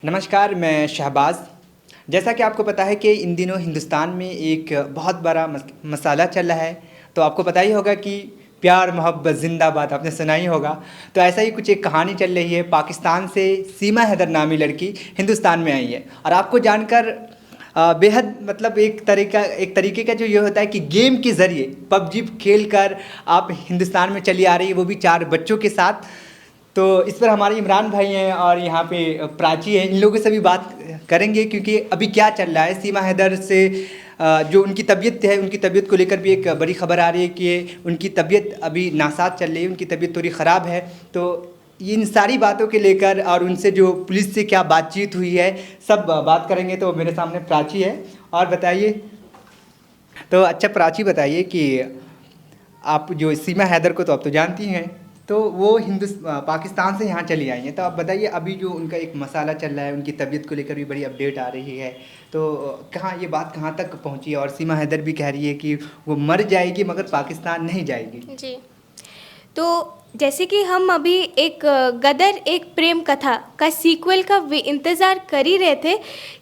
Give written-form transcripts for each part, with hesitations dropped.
नमस्कार, मैं शहबाज। जैसा कि आपको पता है कि इन दिनों हिंदुस्तान में एक बहुत बड़ा मसाला चल रहा है। तो आपको पता ही होगा कि प्यार मोहब्बत ज़िंदाबाद आपने सुना ही होगा। तो ऐसा ही कुछ एक कहानी चल रही है। पाकिस्तान से सीमा हैदर नामी लड़की हिंदुस्तान में आई है और आपको जानकर बेहद मतलब एक तरीके का जो ये होता है कि गेम के ज़रिए पबजी खेल कर आप हिंदुस्तान में चली आ रही है, वो भी 4 बच्चों के साथ। तो इस पर हमारे इमरान भाई हैं और यहाँ पे प्राची है। इन लोगों से भी बात करेंगे क्योंकि अभी क्या चल रहा है सीमा हैदर से जो उनकी तबीयत है, उनकी तबीयत को लेकर भी एक बड़ी खबर आ रही है कि उनकी तबीयत अभी नासाज चल रही है, उनकी तबीयत थोड़ी ख़राब है। तो इन सारी बातों के लेकर और उनसे जो पुलिस से क्या बातचीत हुई है सब बात करेंगे। तो मेरे सामने प्राची है। और बताइए, तो अच्छा प्राची बताइए कि आप जो सीमा हैदर को तो आप तो जानती हैं, तो वो पाकिस्तान से यहाँ चली आई हैं। तो आप बताइए अभी जो उनका एक मसाला चल रहा है, उनकी तबीयत को लेकर भी बड़ी अपडेट आ रही है। तो कहाँ ये बात कहाँ तक पहुँची है? और सीमा हैदर भी कह रही है कि वो मर जाएगी मगर पाकिस्तान नहीं जाएगी। जी, तो जैसे कि हम अभी एक गदर एक प्रेम कथा का सीक्वल का इंतज़ार कर ही रहे थे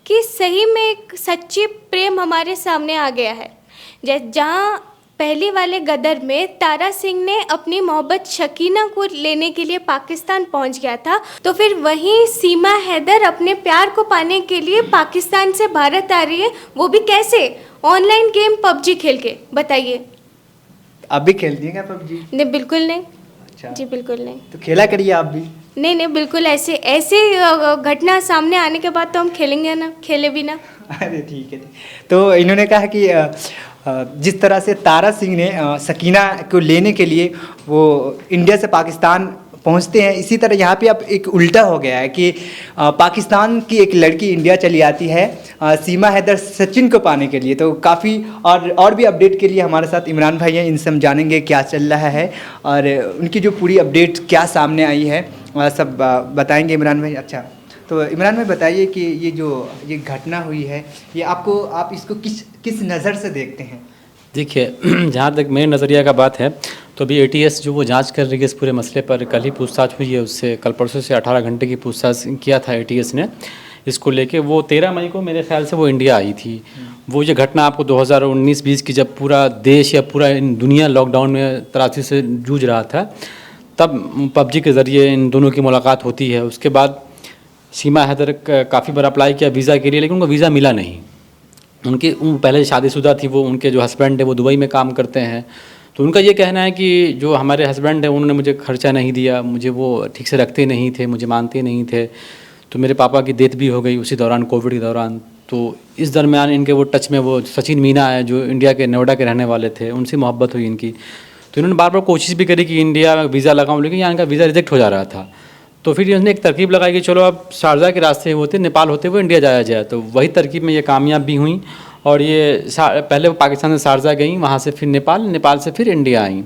कि सही में एक सच्ची प्रेम हमारे सामने आ गया है। जहाँ पहले वाले गदर में तारा सिंह ने अपनी मोहब्बत शकीना को लेने के लिए पाकिस्तान पहुंच गया था, तो फिर वहीं सीमा हैदर अपने प्यार को पाने के लिए पाकिस्तान से भारत आ रही है, वो भी कैसे? ऑनलाइन गेम पबजी खेल के। बताइए, आप भी खेलती हैं क्या पबजी? नहीं, बिल्कुल नहीं। अच्छा जी बिल्कुल नहीं। तो खेला करिए आप भी। नहीं नहीं, बिल्कुल ऐसे घटना सामने आने के बाद तो हम खेलेंगे ना, खेले भी ना। अरे ठीक है। तो इन्होंने कहा कि जिस तरह से तारा सिंह ने सकीना को लेने के लिए वो इंडिया से पाकिस्तान पहुंचते हैं, इसी तरह यहाँ पे अब एक उल्टा हो गया है कि पाकिस्तान की एक लड़की इंडिया चली आती है सीमा हैदर सचिन को पाने के लिए। तो काफ़ी और भी अपडेट के लिए हमारे साथ इमरान भाई हैं, इनसे हम जानेंगे क्या चल रहा है और उनकी जो पूरी अपडेट क्या सामने आई है सब बताएंगे इमरान भाई। अच्छा, तो इमरान भाई बताइए कि ये घटना हुई है, ये आप इसको किस नज़र से देखते हैं? देखिए, जहाँ तक मेरे नज़रिया का बात है तो अभी एटीएस जो वो जांच कर रही है इस पूरे मसले पर, कल ही पूछताछ हुई है उससे। कल परसों से 18 घंटे की पूछताछ किया था एटीएस ने इसको लेके। वो 13 मई को मेरे ख्याल से वो इंडिया आई थी। वो ये घटना आपको 2019-20 की, जब पूरा देश या पूरा दुनिया लॉकडाउन में त्रासदी से जूझ रहा था, तब पबजी के ज़रिए इन दोनों की मुलाकात होती है। उसके बाद सीमा हैदर काफ़ी बार अप्लाई किया वीज़ा के लिए, लेकिन उनको वीज़ा मिला नहीं। उनके पहले शादीशुदा थी वो, उनके जो हस्बैंड है वो दुबई में काम करते हैं। तो उनका ये कहना है कि जो हमारे हस्बैंड हैं उन्होंने मुझे खर्चा नहीं दिया, मुझे वो ठीक से रखते नहीं थे, मुझे मानते नहीं थे। तो मेरे पापा की डेथ भी हो गई उसी दौरान, कोविड के दौरान। तो इस दरमियान इनके वो टच में वो सचिन मीना है जो इंडिया के नोएडा के रहने वाले थे, उनसे मोहब्बत हुई इनकी। तो इन्होंने बार बार कोशिश भी करी कि इंडिया में वीज़ा लगाऊँ, लेकिन यहाँ इनका वीज़ा रिजेक्ट हो जा रहा था। तो फिर उसने एक तरकीब लगाई कि चलो अब शारजा के रास्ते होते नेपाल होते हुए इंडिया जाया जाए। तो वही तरकीब में ये कामयाब भी हुई और ये पहले वो पाकिस्तान से शारजा गई, वहाँ से फिर नेपाल से फिर इंडिया आई।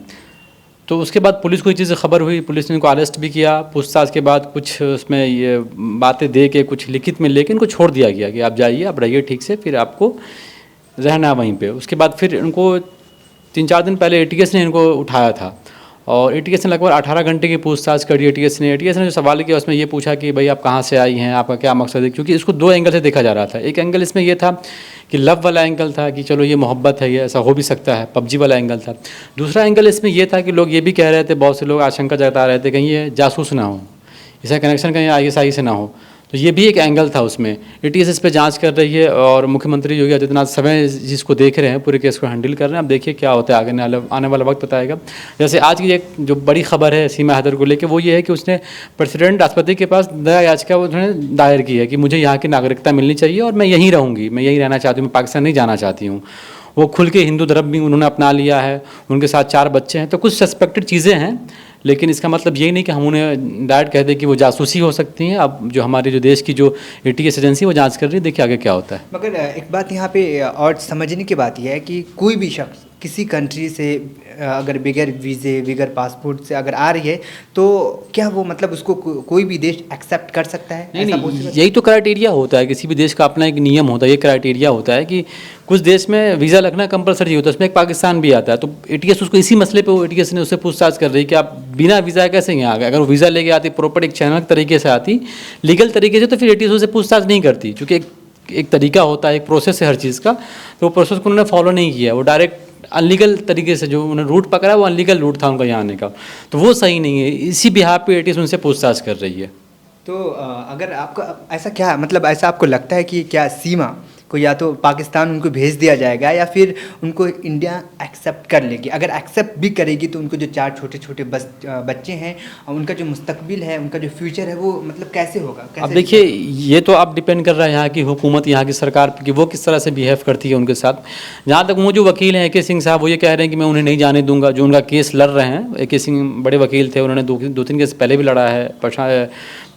तो उसके बाद पुलिस को ये चीज़ खबर हुई, पुलिस ने इनको अरेस्ट भी किया। पूछताछ के बाद कुछ उसमें ये बातें दे के कुछ लिखित में लेके इनको छोड़ दिया गया कि आप जाइए, आप रहिए ठीक से, फिर आपको रहना वहीं पे। उसके बाद फिर इनको 3-4 दिन पहले एटीएस ने इनको उठाया था और एटीएस ने लगभग 18 घंटे की पूछताछ करी। एटीएस ने जो सवाल किया उसमें ये पूछा कि भाई आप कहाँ से आई हैं, आपका क्या मकसद है, क्योंकि इसको 2 एंगल से देखा जा रहा था। एक एंगल इसमें ये था कि लव वाला एंगल था कि चलो ये मोहब्बत है, ये ऐसा हो भी सकता है, पबजी वाला एंगल था। दूसरा एंगल इसमें ये था कि लोग ये भी कह रहे थे, बहुत से लोग आशंका जता रहे थे कहीं ये जासूस ना हो, इसका कनेक्शन कहीं आईएसआई से ना हो। तो ये भी एक एंगल था उसमें। एटीएस इस पर जांच कर रही है और मुख्यमंत्री योगी आदित्यनाथ समय जिसको देख रहे हैं, पूरे केस को हैंडल कर रहे हैं। अब देखिए क्या होता है, आने वाला वक्त बताएगा। जैसे आज की एक जो बड़ी खबर है सीमा हैदर को लेकर, वो ये है कि उसने प्रेसिडेंट राष्ट्रपति के पास दया याचिका उन्होंने दायर की है कि मुझे यहाँ की नागरिकता मिलनी चाहिए और मैं यहीं रहूँगी, मैं यहीं रहना चाहती हूँ, मैं पाकिस्तान नहीं जाना चाहती हूँ। वो खुल के हिंदू धर्म भी उन्होंने अपना लिया है, उनके साथ 4 बच्चे हैं। तो कुछ सस्पेक्टेड चीज़ें हैं, लेकिन इसका मतलब ये नहीं कि हम उन्हें डायरेक्ट कह दें कि वो जासूसी हो सकती हैं। अब जो हमारे जो देश की जो एटीएस एजेंसी वो जांच कर रही है, देखिए आगे क्या होता है। मगर एक बात यहाँ पे और समझने की बात यह है कि कोई भी शख्स किसी कंट्री से अगर बगैर वीज़े बगैर पासपोर्ट से अगर आ रही है तो क्या वो मतलब उसको कोई भी देश एक्सेप्ट कर सकता है? नहीं ऐसा नहीं, possible? यही तो क्राइटेरिया होता है, किसी भी देश का अपना एक नियम होता है, ये क्राइटेरिया होता है कि कुछ देश में वीज़ा लगना कंपलसरी होता है, उसमें एक पाकिस्तान भी आता है। तो एटीएस उसको इसी मसले पे, वो एटीएस ने उससे पूछताछ कर रही है कि आप बिना वीज़ा कैसे यहाँ आ गए। अगर वो वीज़ा लेके आती प्रॉपर एक चैनल तरीके से आती, लीगल तरीके से, तो फिर एटीएस उससे पूछताछ नहीं करती, क्योंकि एक तरीका होता है, एक प्रोसेस है हर चीज़ का। तो वो प्रोसेस को उन्होंने फॉलो नहीं किया, वो डायरेक्ट अनलीगल तरीके से जो उन्होंने रूट पकड़ा वो अनलीगल रूट था उनका यहाँ आने का, तो वो सही नहीं है। इसी बिहार पे एटीएस उनसे पूछताछ कर रही है। तो अगर आपको ऐसा क्या मतलब ऐसा आपको लगता है कि क्या सीमा को या तो पाकिस्तान उनको भेज दिया जाएगा या फिर उनको इंडिया एक्सेप्ट कर लेगी? अगर एक्सेप्ट भी करेगी तो उनको जो 4 छोटे छोटे बच्चे हैं उनका जो मुस्तकबिल है, उनका जो फ्यूचर है, वो मतलब कैसे होगा? कैसे? अब देखिए, ये तो आप डिपेंड कर रहा है यहाँ की हुकूमत, यहाँ की सरकार पे कि वो किस तरह से बिहेव करती है उनके साथ। जहाँ तक वो जो वकील हैं AK सिंह साहब, वो ये कह रहे हैं कि मैं उन्हें नहीं जाने दूंगा। जो उनका केस लड़ रहे हैं, AK सिंह बड़े वकील थे, उन्होंने 2-3 केस पहले भी लड़ा है,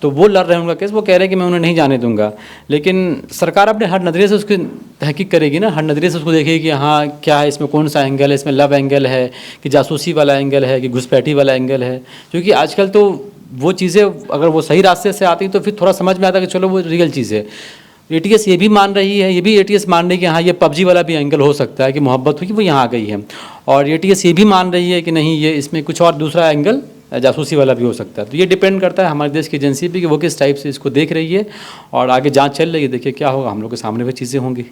तो वो लड़ रहे हैं उनका केस, वो कह रहे हैं कि मैं उन्हें नहीं जाने दूंगा। लेकिन सरकार अपने हर नज़रिए से उसकी तहकीक करेगी ना, हर नज़रिए से उसको देखेगी कि हाँ क्या है इसमें, कौन सा एंगल है इसमें, लव एंगल है कि जासूसी वाला एंगल है कि घुसपैठी वाला एंगल है। क्योंकि आजकल तो वो चीज़ें अगर वो सही रास्ते से आती तो फिर थोड़ा समझ में आता कि चलो वो रियल चीज़ है। एटीएस ये भी मान रही है, ये भी एटीएस मान रही है कि हाँ ये PUBG वाला भी एंगल हो सकता है कि मोहब्बत हुई कि वो यहाँ आ गई है, और एटीएस ये भी मान रही है कि नहीं ये इसमें कुछ और दूसरा एंगल जासूसी वाला भी हो सकता है। तो ये डिपेंड करता है हमारे देश की एजेंसी पे कि वो किस टाइप से इसको देख रही है, और आगे जांच चल रही है, देखिए क्या होगा, हम लोग के सामने वो चीज़ें होंगी।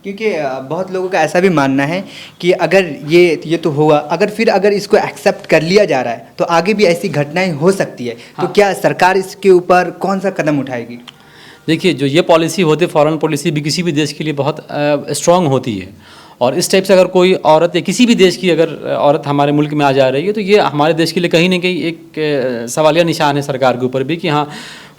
क्योंकि बहुत लोगों का ऐसा भी मानना है कि अगर ये तो हुआ, अगर इसको एक्सेप्ट कर लिया जा रहा है तो आगे भी ऐसी घटनाएं हो सकती है। हाँ। तो क्या सरकार इसके ऊपर कौन सा कदम उठाएगी? देखिए, जो ये पॉलिसी होती है, फॉरेन पॉलिसी भी किसी भी देश के लिए बहुत स्ट्रॉन्ग होती है, और इस टाइप से अगर कोई औरत या किसी भी देश की अगर औरत हमारे मुल्क में आ जा रही है तो ये हमारे देश के लिए कहीं ना कहीं एक सवालिया निशान है सरकार के ऊपर भी कि हाँ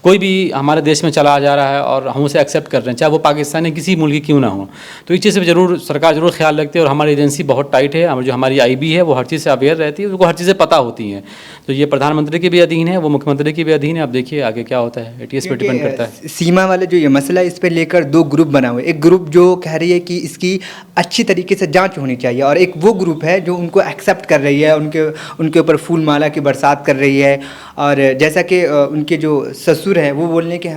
कोई भी हमारे देश में चला जा रहा है और हम उसे एक्सेप्ट कर रहे हैं, चाहे वो पाकिस्तान या किसी मुल्क की क्यों ना हो। तो इस चीज़ से सरकार ज़रूर ख्याल रखती है, और हमारी एजेंसी बहुत टाइट है, जो हमारी IB है वो हर चीज़ से अवेयर रहती है, उसको हर चीज़ें पता होती हैं। तो ये प्रधानमंत्री के भी अधीन है, वो मुख्यमंत्री के भी अधीन है। अब देखिए आगे क्या होता है, एटीएस पे डिपेंड करता है। सीमा वाले जो ये मसला है, इस पर लेकर 2 ग्रुप बना हुआ है। एक ग्रुप जो कह रही है कि इसकी अच्छी तरीके से जांच होनी चाहिए, और एक वो ग्रुप है जो उनको एक्सेप्ट कर रही है, उनके ऊपर फूल माला की बरसात कर रही है। और जैसा कि उनके जो ससुर हैं वो बोल रहे हैं कि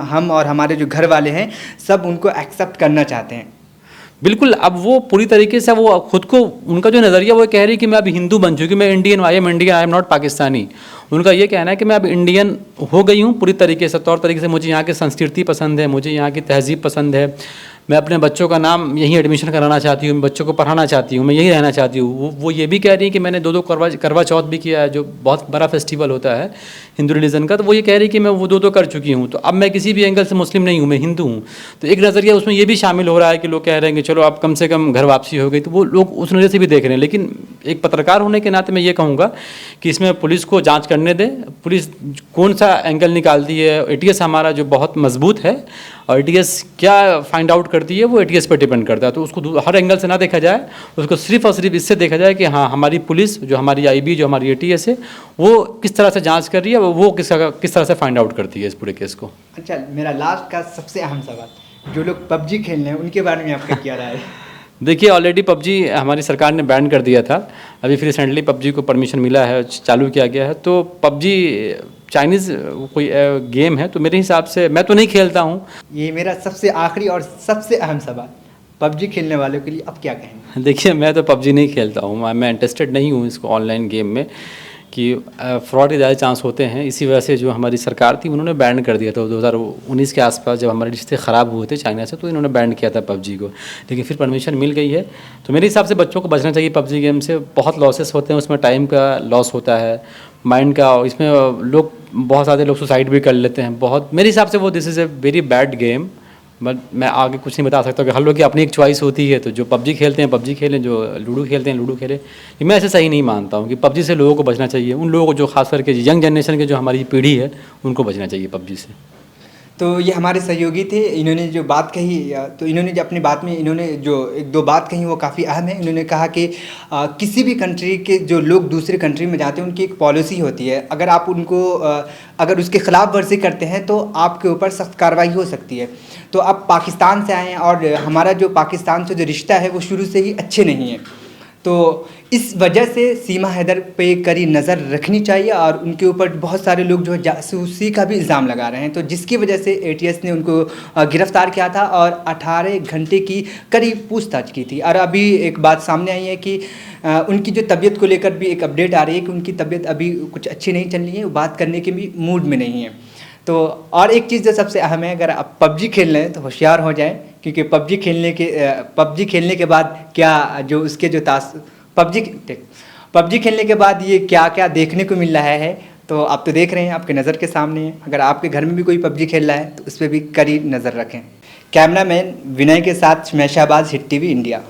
हम और हमारे जो घर वाले हैं सब उनको एक्सेप्ट करना चाहते हैं। बिल्कुल, अब वो पूरी तरीके से वो खुद को, उनका जो नज़रिया वो कह रही है कि मैं अब हिंदू बन चुकी, मैं Indian, I am not Pakistani. उनका ये कहना है कि मैं अब इंडियन हो गई हूँ पूरी तरीके से, तौर तरीके से। मुझे यहाँ की संस्कृति पसंद है, मुझे यहाँ की तहजीब पसंद है, मैं अपने बच्चों का नाम यहीं एडमिशन कराना चाहती हूँ, बच्चों को पढ़ाना चाहती हूँ, मैं यहीं रहना चाहती हूँ। वो ये भी कह रही है कि मैंने 2 करवा चौथ भी किया है, जो बहुत बड़ा फेस्टिवल होता है हिंदू रिलीजन का। तो वो ये कह रही है कि मैं वो 2 कर चुकी हूँ, तो अब मैं किसी भी एंगल से मुस्लिम नहीं हूँ, मैं हिंदू हूँ। तो एक नज़रिया उसमें ये भी शामिल हो रहा है कि लोग कह रहे हैं कि चलो अब कम से कम घर वापसी हो गई, तो वो लोग उस नज़र से भी देख रहे हैं। लेकिन एक पत्रकार होने के नाते मैं ये कहूँगा कि इसमें पुलिस को जाँच करने दें, पुलिस कौन सा एंगल निकालती है। एटीएस हमारा जो बहुत मजबूत है, और एटीएस क्या फाइंड आउट करती है वो एटीएस पर डिपेंड करता है। तो उसको हर एंगल से ना देखा जाए, उसको सिर्फ और सिर्फ इससे देखा जाए कि हाँ हमारी पुलिस, जो हमारी IB, जो हमारी एटीएस है, वो किस तरह से जांच कर रही है, वो किस तरह से फाइंड आउट करती है इस पूरे केस को। अच्छा, मेरा लास्ट का सबसे अहम सवाल, जो लोग PUBG खेल रहे हैं उनके बारे में आपका क्या राय है? देखिए, ऑलरेडी PUBG हमारी सरकार ने बैन कर दिया था, अभी फिर रिसेंटली PUBG को परमिशन मिला है, चालू किया गया है। तो PUBG चाइनीज़ कोई गेम है, तो मेरे हिसाब से मैं तो नहीं खेलता हूँ। ये मेरा सबसे आखिरी और सबसे अहम सवाल, PUBG खेलने वालों के लिए अब क्या कहेंगे? देखिए, मैं तो PUBG नहीं खेलता हूँ, मैं इंटरेस्टेड नहीं हूँ इसको ऑनलाइन गेम में, कि फ्रॉड के ज़्यादा चांस होते हैं। इसी वजह से जो हमारी सरकार थी उन्होंने बैन कर दिया था 2019 के आसपास, जब हमारे रिश्ते ख़राब हुए थे चाइना से, तो इन्होंने बैन किया था PUBG को। लेकिन फिर परमिशन मिल गई है, तो मेरे हिसाब से बच्चों को बचना चाहिए PUBG गेम से। बहुत लॉसेस होते हैं उसमें, टाइम का लॉस होता है, माइंड का, इसमें लोग बहुत सारे लोग सुसाइड भी कर लेते हैं। बहुत मेरे हिसाब से वो this is a very bad game. But मैं आगे कुछ नहीं बता सकता कि हर लोग की अपनी एक चॉइस होती है। तो जो PUBG खेलते हैं PUBG खेलें, जो लूडो खेलते हैं लूडो खेलें। मैं ऐसे सही नहीं मानता हूँ कि PUBG से लोगों को बचना चाहिए। उन लोगों को जो खास करके यंग जनरेशन के जो हमारी पीढ़ी है, उनको बचना चाहिए PUBG से। तो ये हमारे सहयोगी थे, इन्होंने जो बात कही, तो इन्होंने जो अपनी बात में इन्होंने जो 1-2 बात कही वो काफ़ी अहम है। इन्होंने कहा कि किसी भी कंट्री के जो लोग दूसरे कंट्री में जाते हैं उनकी एक पॉलिसी होती है, अगर आप उनको अगर उसके ख़िलाफ़ वर्जी करते हैं तो आपके ऊपर सख्त कार्रवाई हो सकती है। तो आप पाकिस्तान से आए हैं और हमारा जो पाकिस्तान से जो रिश्ता है वो शुरू से ही अच्छे नहीं है। तो इस वजह से सीमा हैदर पे कड़ी नज़र रखनी चाहिए और उनके ऊपर बहुत सारे लोग जो है जासूसी का भी इल्ज़ाम लगा रहे हैं। तो जिसकी वजह से एटीएस ने उनको गिरफ्तार किया था और 18 घंटे की कड़ी पूछताछ की थी। और अभी एक बात सामने आई है कि उनकी जो तबीयत को लेकर भी एक अपडेट आ रही है कि उनकी तबीयत अभी कुछ अच्छी नहीं चल रही है, वो बात करने के भी मूड में नहीं है। तो और एक चीज़ जो सबसे अहम है, अगर आप पबजी खेल रहे हैं तो होशियार हो जाएं, क्योंकि पबजी खेलने के बाद क्या जो उसके जो पबजी खेलने के बाद ये क्या क्या देखने को मिल रहा है, तो आप तो देख रहे हैं, आपके नज़र के सामने है। अगर आपके घर में भी कोई पबजी खेल रहा है तो उस पर भी कड़ी नज़र रखें। कैमरामैन विनय के साथ मैं शहबाज, हिट टीवी इंडिया।